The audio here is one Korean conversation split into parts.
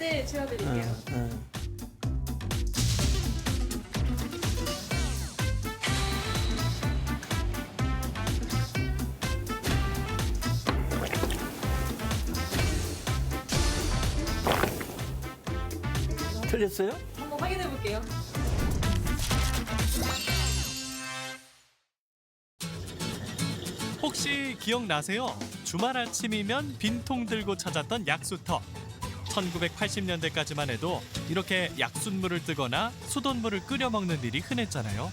네, 재워드릴게요. 틀렸어요? 한번 확인해 볼게요. 혹시 기억나세요? 주말 아침이면 빈통 들고 찾았던 약수터. 1980년대까지만 해도 이렇게 약순물을 뜨거나 수돗물을 끓여 먹는 일이 흔했잖아요.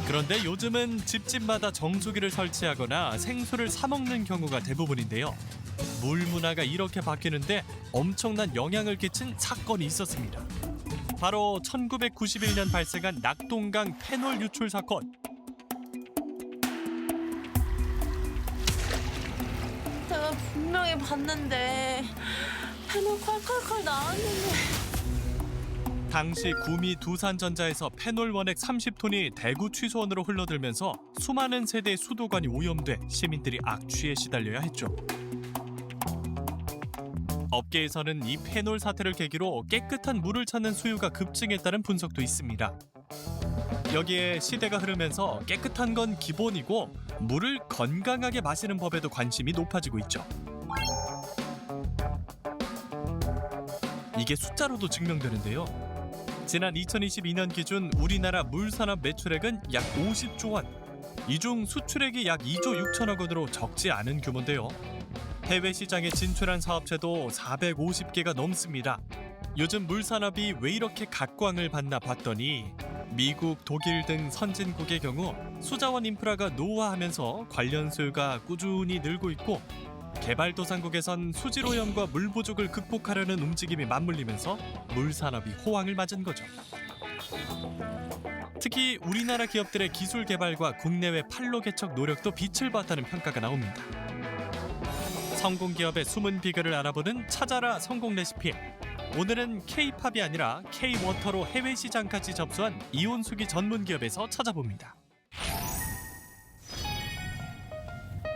그런데 요즘은 집집마다 정수기를 설치하거나 생수를 사 먹는 경우가 대부분인데요. 물 문화가 이렇게 바뀌는데 엄청난 영향을 끼친 사건이 있었습니다. 바로 1991년 발생한 낙동강 페놀 유출 사건. 내가 분명히 봤는데 페놀 콸콸콸 나왔는데. 당시 구미 두산전자에서 페놀 원액 30톤이 대구 취소원으로 흘러들면서 수많은 세대의 수도관이 오염돼 시민들이 악취에 시달려야 했죠. 업계에서는 이 페놀 사태를 계기로 깨끗한 물을 찾는 수요가 급증했다는 분석도 있습니다. 여기에 시대가 흐르면서 깨끗한 건 기본이고 물을 건강하게 마시는 법에도 관심이 높아지고 있죠. 이게 숫자로도 증명되는데요. 지난 2022년 기준 우리나라 물산업 매출액은 약 50조 원. 이 중 수출액이 약 2조 6천억 원으로 적지 않은 규모인데요. 해외 시장에 진출한 사업체도 450개가 넘습니다. 요즘 물산업이 왜 이렇게 각광을 받나 봤더니 미국, 독일 등 선진국의 경우 수자원 인프라가 노후화하면서 관련 수요가 꾸준히 늘고 있고 개발도상국에선 수질오염과 물 부족을 극복하려는 움직임이 맞물리면서 물산업이 호황을 맞은 거죠. 특히 우리나라 기업들의 기술 개발과 국내외 판로 개척 노력도 빛을 봤다는 평가가 나옵니다. 성공 기업의 숨은 비결을 알아보는 찾아라 성공 레시피. 오늘은 K-팝이 아니라 K-워터로 해외 시장까지 접수한 이온수기 전문 기업에서 찾아봅니다.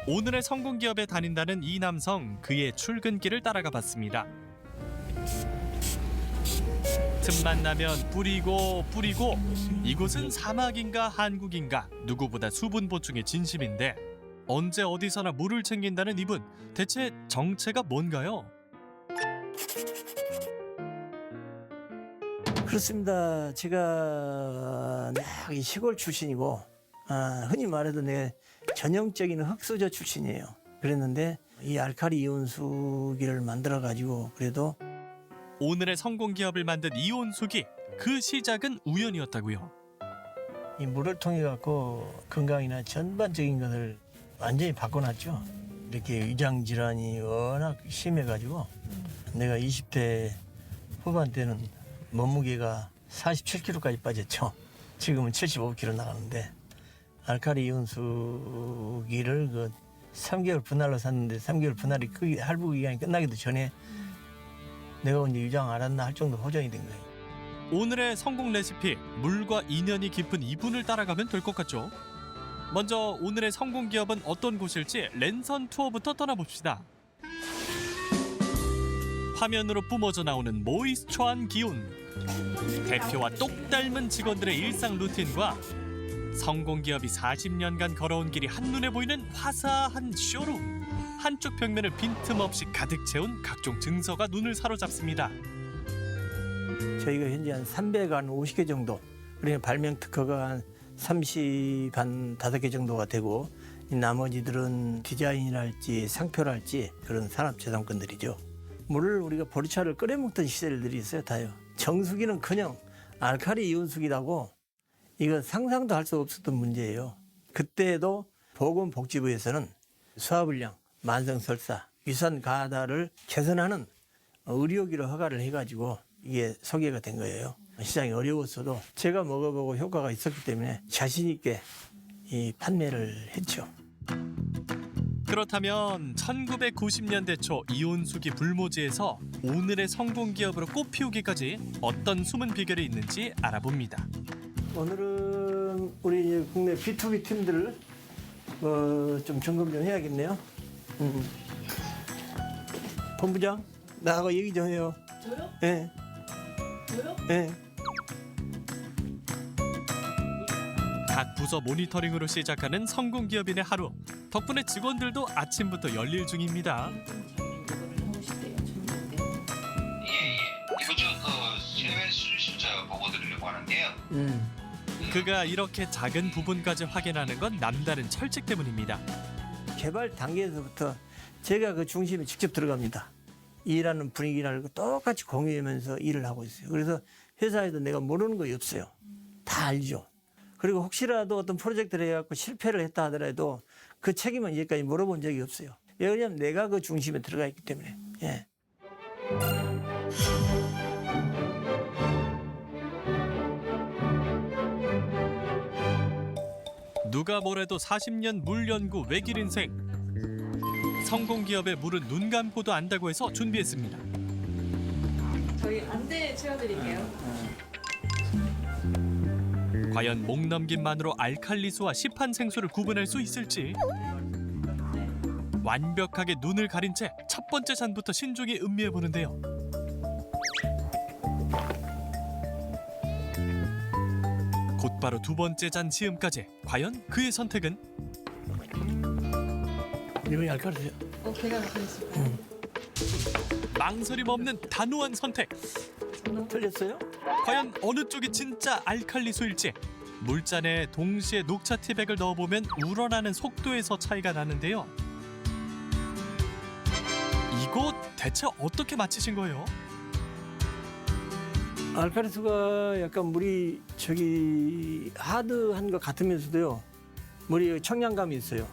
오늘의 성공 기업에 다닌다는 이 남성, 그의 출근길을 따라가 봤습니다. 틈만 나면 뿌리고 이곳은 사막인가 한국인가 누구보다 수분 보충에 진심인데 언제 어디서나 물을 챙긴다는 이분, 대체 정체가 뭔가요? 그렇습니다. 제가 이 시골 출신이고 흔히 말해도 내 전형적인 흙수저 출신이에요. 그랬는데 이 알칼리 이온수기를 만들어 가지고 그래도 오늘의 성공 기업을 만든 이온수기, 그 시작은 우연이었다고요. 이 물을 통해 갖고 건강이나 전반적인 것을 완전히 바꿔놨죠. 이렇게 위장 질환이 워낙 심해 가지고 내가 20대 후반 때는 몸무게가 47kg까지 빠졌죠. 지금은 75kg 나가는데 알칼리 이온수기를 그 3개월 분할로 샀는데 3개월 분할이 할부 기간이 끝나기도 전에 내가 언제 위장 알았나 할 정도 호전이 된 거예요. 오늘의 성공 레시피, 물과 인연이 깊은 이분을 따라가면 될 것 같죠? 먼저 오늘의 성공 기업은 어떤 곳일지 랜선 투어부터 떠나봅시다. 화면으로 뿜어져 나오는 모이스처한 기운. 대표와 똑 닮은 직원들의 일상 루틴과 성공 기업이 40년간 걸어온 길이 한눈에 보이는 화사한 쇼룸. 한쪽 벽면을 빈틈없이 가득 채운 각종 증서가 눈을 사로잡습니다. 저희가 현재 한 350개 정도, 그러니까 발명 특허가 한 35개 정도가 되고 이 나머지들은 디자인이랄지 상표랄지 그런 산업재산권들이죠. 물을 우리가 보리차를 끓여 먹던 시절들이 있어요. 다요. 정수기는커녕 알칼리 이온수기라고 이거 상상도 할 수 없었던 문제예요. 그때도 보건복지부에서는 수화불량, 만성설사, 위산 가다를 개선하는 의료기로 허가를 해가지고 이게 소개가 된 거예요. 시장이 어려웠어도 제가 먹어보고 효과가 있었기 때문에 자신 있게 이 판매를 했죠. 그렇다면 1990년대 초 이온수기 불모지에서 오늘의 성공 기업으로 꽃피우기까지 어떤 숨은 비결이 있는지 알아봅니다. 오늘은 우리 이제 국내 B2B 팀들을 좀 점검 좀 해야겠네요. 본부장 나하고 얘기 좀 해요. 저요? 예. 저요? 예. 각 부서 모니터링으로 시작하는 성공 기업인의 하루. 덕분에 직원들도 아침부터 열일 중입니다. 이번 주 실외 수출자 보고 드리려고 하는데요. 그가 이렇게 작은 부분까지 확인하는 건 남다른 철칙 때문입니다. 개발 단계에서부터 제가 그 중심에 직접 들어갑니다. 일하는 분위기라는 거 똑같이 공유하면서 일을 하고 있어요. 그래서 회사에도 내가 모르는 거 없어요. 다 알죠. 그리고 혹시라도 어떤 프로젝트를 해갖고 실패를 했다 하더라도 그 책임은 이제까지 물어본 적이 없어요. 왜냐하면 내가 그 중심에 들어가 있기 때문에. 예. 누가 뭐래도 40년 물 연구 외길 인생. 성공 기업의 물은 눈 감고도 안다고 해서 준비했습니다. 저희 안대 채워드릴게요. 과연 목 넘김만으로 알칼리수와 시판 생수를 구분할 수 있을지. 완벽하게 눈을 가린 채 첫 번째 잔부터 신중히 음미해 보는데요. 곧바로 두 번째 잔 지음까지. 과연 그의 선택은? 이거 알칼리세요. 제가 그랬을까요? 망설임 없는 단호한 선택. 틀렸어요? 과연 어느 쪽이 진짜 알칼리수일지. 물잔에 동시에 녹차 티백을 넣어보면 우러나는 속도에서 차이가 나는데요. 이거 대체 어떻게 맞히신 거예요? 알칼리수가 약간 물이 저기 하드한 것 같으면서도요. 물이 청량감이 있어요.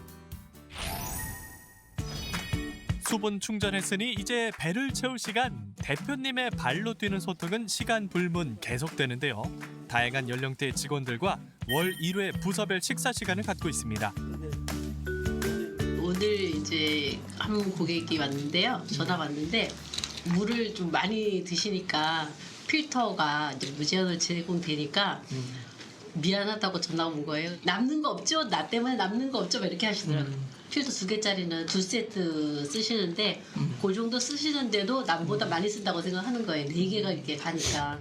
수분 충전했으니 이제 배를 채울 시간. 대표님의 발로 뛰는 소통은 시간 불문 계속되는데요. 다양한 연령대의 직원들과 월 1회 부서별 식사 시간을 갖고 있습니다. 오늘 이제 한 고객이 왔는데요. 전화 왔는데 물을 좀 많이 드시니까 필터가 이제 무제한으로 제공되니까 미안하다고 전화 온 거예요. 남는 거 없죠? 나 때문에 남는 거 없죠? 이렇게 하시더라고요. 필터 2개짜리는 2세트 쓰시는데 그 정도 쓰시는데도 남보다 많이 쓴다고 생각하는 거예요. 4개가 이렇게 가니까.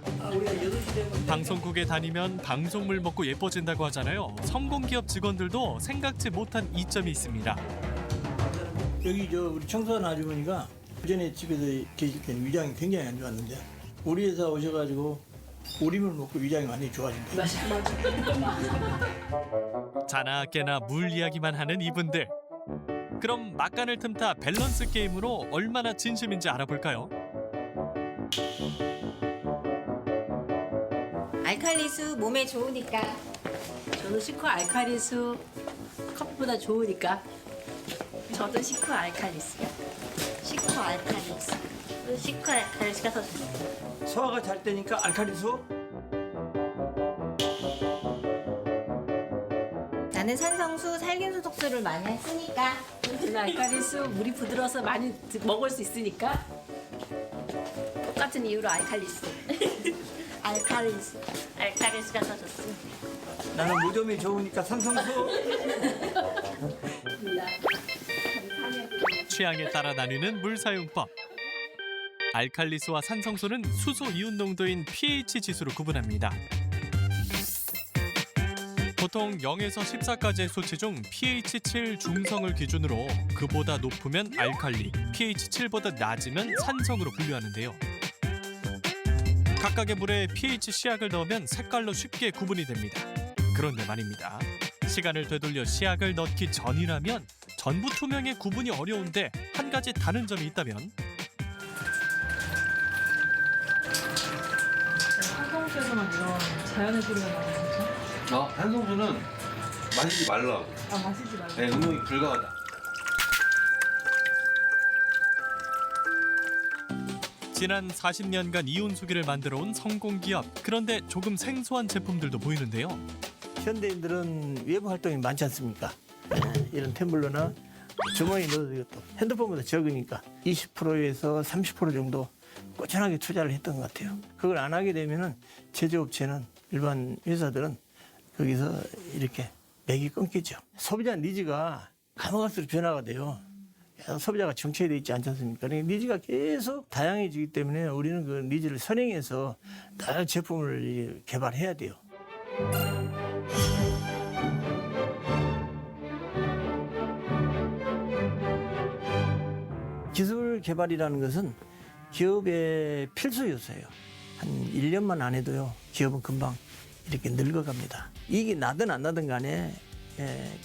방송국에 다니면 방송물 먹고 예뻐진다고 하잖아요. 성공기업 직원들도 생각지 못한 이점이 있습니다. 여기 저 우리 청소한 아주머니가 그전에 집에서 계실 때는 위장이 굉장히 안 좋았는데 우리 회사 오셔가지고 오림을 먹고 위장이 많이 좋아진대요. 자나 깨나 물 이야기만 하는 이분들. 그럼 막간을 틈타 밸런스 게임으로 얼마나 진심인지 알아볼까요? 알칼리수 몸에 좋으니까. 저는 시커 알칼리수 커피보다 좋으니까. 저도 시커 알칼리수요. 시커 알칼리수. 시커 알칼리수가 더 좋아요. 소화가 잘 되니까 알칼리수. 나는 산성수, 살균소독수를 많이 쓰니까. 알칼리수 물이 부드러워서 많이 먹을 수 있으니까. 똑같은 이유로 알칼리수. 알칼리수. 알칼리수가 더 좋습니다. 나는 무좀이 좋으니까 산성수. 취향에 따라 나뉘는 물 사용법. 알칼리수와 산성수는 수소 이온 농도인 pH 지수로 구분합니다. 보통 0에서 14까지의 수치 중 pH 7 중성을 기준으로 그보다 높으면 알칼리, pH 7보다 낮으면 산성으로 분류하는데요. 각각의 물에 pH 시약을 넣으면 색깔로 쉽게 구분이 됩니다. 그런데 말입니다. 시간을 되돌려 시약을 넣기 전이라면 전부 투명해 구분이 어려운데 한 가지 다른 점이 있다면 산성수에서만 이런 자연의 소리가 나는 거죠? 산성수는 마시지 말라고. 마시지 말고. 네, 음용이 불가하다. 지난 40년간 이온수기를 만들어온 성공기업. 그런데 조금 생소한 제품들도 보이는데요. 현대인들은 외부 활동이 많지 않습니까? 이런 텀블러나 주머니 넣어도 이것도 핸드폰보다 적으니까 20%에서 30% 정도 꾸준하게 투자를 했던 것 같아요. 그걸 안 하게 되면은 제조업체는 일반 회사들은 거기서 이렇게 맥이 끊기죠. 소비자 니즈가 감각수로 변화가 돼요. 계속 소비자가 정체되어 있지 않지 않습니까? 그러니까 니즈가 계속 다양해지기 때문에 우리는 그 니즈를 선행해서 다양한 제품을 개발해야 돼요. 기술 개발이라는 것은 기업의 필수 요소예요. 한 1년만 안 해도요, 기업은 금방 이렇게 늙어갑니다. 이익이 나든 안 나든 간에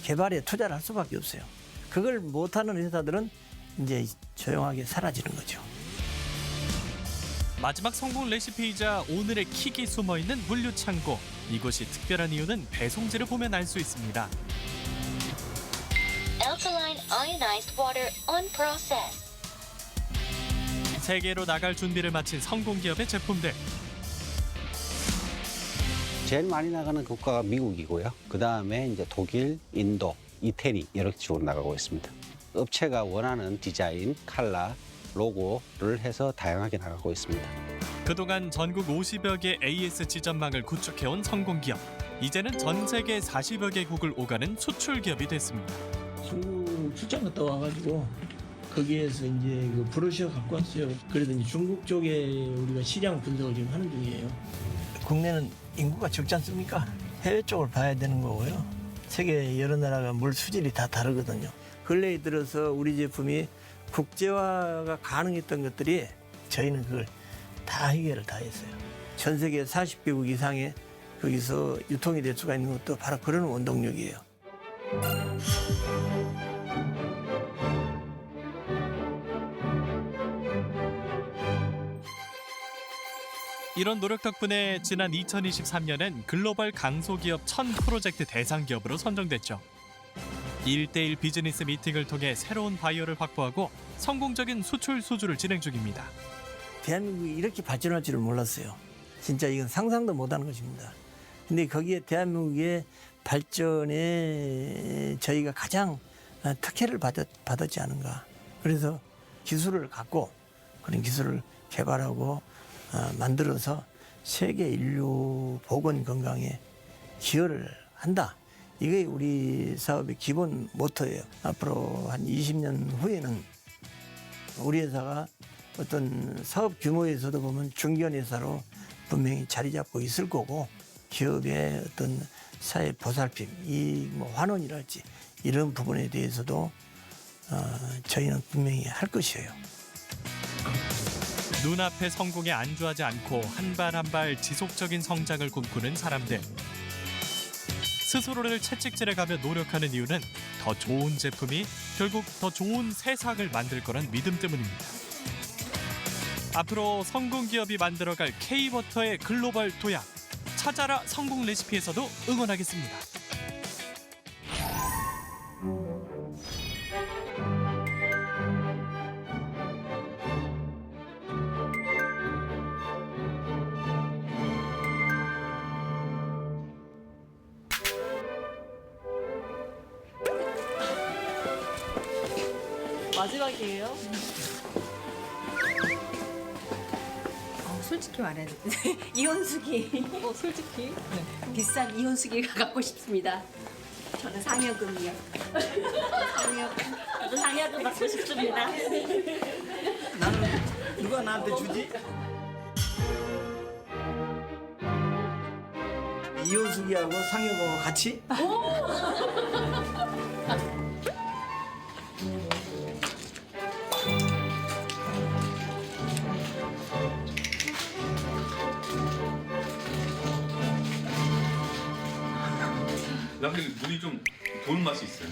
개발에 투자를 할 수밖에 없어요. 그걸 못하는 회사들은 이제 조용하게 사라지는 거죠. 마지막 성공 레시피이자 오늘의 킥이 숨어있는 물류창고. 이곳이 특별한 이유는 배송지를 보면 알 수 있습니다. Alkaline ionized water unprocessed. 세계로 나갈 준비를 마친 성공기업의 제품들. 제일 많이 나가는 국가가 미국이고요. 그 다음에 이제 독일, 인도, 이태리 이렇게 쪽으로 나가고 있습니다. 업체가 원하는 디자인, 컬러, 로고를 해서 다양하게 나가고 있습니다. 그동안 전국 50여 개 AS 지점망을 구축해온 성공기업. 이제는 전 세계 40여 개국을 오가는 수출 기업이 됐습니다. 중국 출장 갔다 와가지고 거기에서 이제 그 브로셔 갖고 왔어요. 그래도 이제 중국 쪽에 우리가 시장 분석을 지금 하는 중이에요. 국내는 인구가 적지 않습니까? 해외 쪽을 봐야 되는 거고요. 세계 여러 나라가 물 수질이 다 다르거든요. 근래에 들어서 우리 제품이 국제화가 가능했던 것들이 저희는 그걸 다 해결을 다 했어요. 전 세계 40개국 이상의 거기서 유통이 될 수가 있는 것도 바로 그런 원동력이에요. 이런 노력 덕분에 지난 2023년엔 글로벌 강소기업 1000 프로젝트 대상 기업으로 선정됐죠. 1대1 비즈니스 미팅을 통해 새로운 바이어를 확보하고 성공적인 수출 수주를 진행 중입니다. 대한민국이 이렇게 발전할 줄을 몰랐어요. 진짜 이건 상상도 못하는 것입니다. 근데 거기에 대한민국의 발전에 저희가 가장 특혜를 받았지 않은가. 그래서 기술을 갖고 그런 기술을 개발하고 만들어서 세계 인류 보건 건강에 기여를 한다. 이게 우리 사업의 기본 모토예요. 앞으로 한 20년 후에는 우리 회사가 어떤 사업 규모에서도 보면 중견 회사로 분명히 자리 잡고 있을 거고, 기업의 어떤 사회 보살핌, 이 뭐 환원이랄지 이런 부분에 대해서도 저희는 분명히 할 것이에요. 눈앞의 성공에 안주하지 않고 한 발 한 발 지속적인 성장을 꿈꾸는 사람들. 스스로를 채찍질해가며 노력하는 이유는 더 좋은 제품이 결국 더 좋은 세상을 만들 거란 믿음 때문입니다. 앞으로 성공기업이 만들어갈 K버터의 글로벌 도약. 찾아라 성공 레시피에서도 응원하겠습니다. 마지막이에요? 솔직히 말해도 이온수기 솔직히. 네. 비싼 이온수기가 갖고 싶습니다. 저는 상여금이요. 상여금. 저도 상여금 받고 싶습니다. 나는 누가 나한테 주지? 이호숙이하고 상여보고 같이? 남들 물이 좀 도는 맛이 있어요.